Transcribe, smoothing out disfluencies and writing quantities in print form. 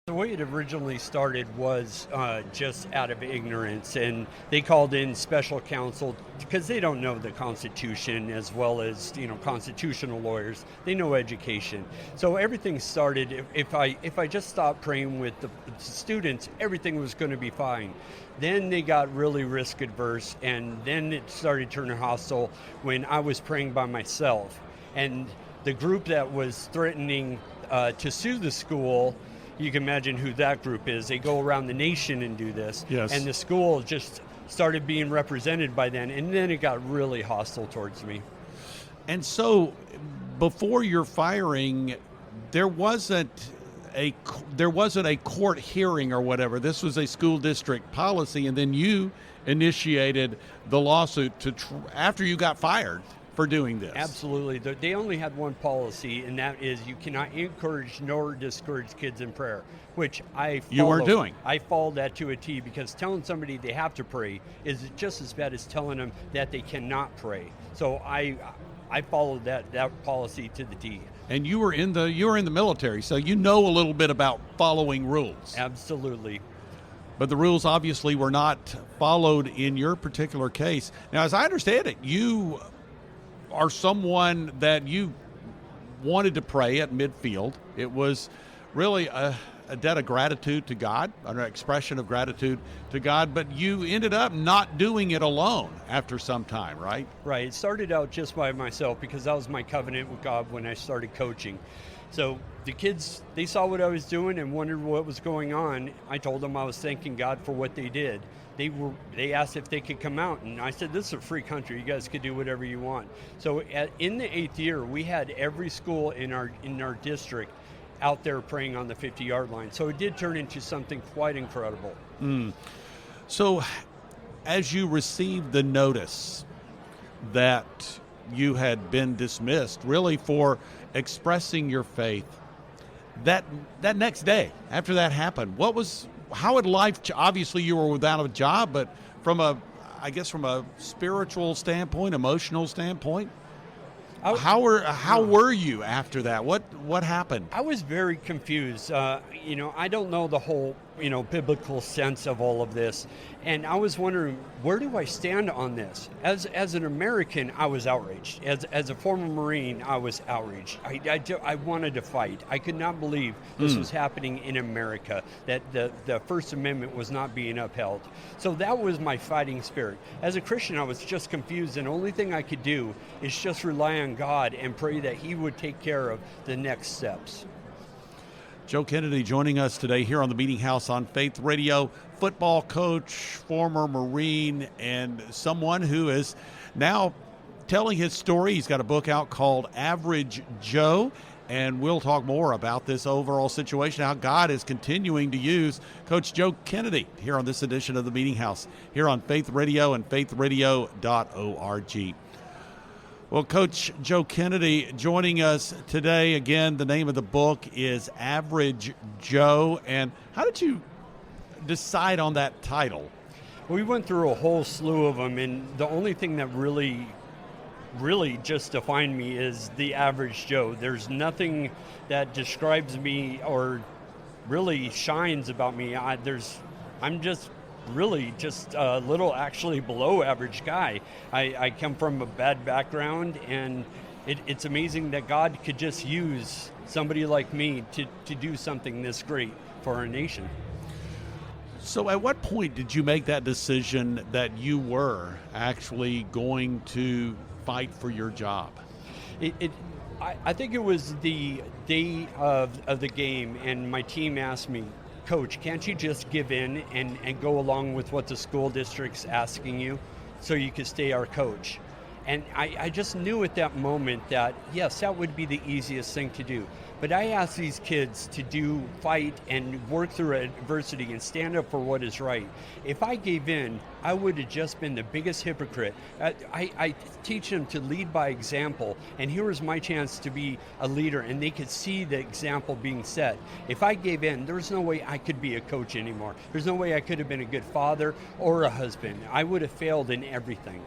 The way it originally started was just out of ignorance, and they called in special counsel because they don't know the Constitution as well as constitutional lawyers. They know education, so everything started. If I just stopped praying with the students, everything was going to be fine. Then they got really risk adverse, and then it started turning hostile when I was praying by myself, and the group that was threatening to sue the school. You can imagine who that group is. They go around the nation and do this. Yes. And the school just started being represented by then, and then it got really hostile towards me. And so before your firing, there wasn't a court hearing or whatever. This was a school district policy, and then you initiated the lawsuit after you got fired for doing this. Absolutely. They only had one policy, and that is you cannot encourage nor discourage kids in prayer, which you weren't doing. I followed that to a T, because telling somebody they have to pray is just as bad as telling them that they cannot pray. So I followed that policy to the T. And you were in the military, so you know a little bit about following rules. Absolutely. But the rules obviously were not followed in your particular case. Now, as I understand it, you are someone that you wanted to pray at midfield. It was really a debt of gratitude to God, an expression of gratitude to God, but you ended up not doing it alone after some time, right? Right. It started out just by myself, because that was my covenant with God when I started coaching. So the kids, they saw what I was doing and wondered what was going on. I told them I was thanking God for what they did. They asked if they could come out, and I said, this is a free country. You guys could do whatever you want. So in the 8th year, we had every school in our district out there praying on the 50-yard line. So it did turn into something quite incredible. So as you received the notice that you had been dismissed, really for expressing your faith, that next day after that happened, how had life, obviously you were without a job, but from a spiritual standpoint, emotional standpoint, how were you after that? What happened? I was very confused. I don't know the whole, biblical sense of all of this. And I was wondering, where do I stand on this? As an American, I was outraged. As a former Marine, I was outraged. I wanted to fight. I could not believe this was happening in America, that the First Amendment was not being upheld. So that was my fighting spirit. As a Christian, I was just confused, and the only thing I could do is just rely on God and pray that He would take care of the next steps. Joe Kennedy joining us today here on the Meeting House on Faith Radio, football coach, former Marine, and someone who is now telling his story. He's got a book out called Average Joe, and we'll talk more about this overall situation, how God is continuing to use Coach Joe Kennedy here on this edition of the Meeting House here on Faith Radio and faithradio.org. Well, Coach Joe Kennedy joining us today. Again, the name of the book is Average Joe. And how did you decide on that title? We went through a whole slew of them, and the only thing that really just defined me is the average Joe. There's nothing that describes me or really shines about me. I'm just really just a little actually below average guy. I come from a bad background, and it's amazing that God could just use somebody like me to do something this great for our nation. So at what point did you make that decision that you were actually going to fight for your job? I think it was the day of the game, and my team asked me, Coach, can't you just give in and go along with what the school district's asking you so you could stay our coach? And I just knew at that moment that, yes, that would be the easiest thing to do. But I asked these kids to fight and work through adversity and stand up for what is right. If I gave in, I would have just been the biggest hypocrite. I teach them to lead by example, and here was my chance to be a leader, and they could see the example being set. If I gave in, there's no way I could be a coach anymore. There's no way I could have been a good father or a husband. I would have failed in everything.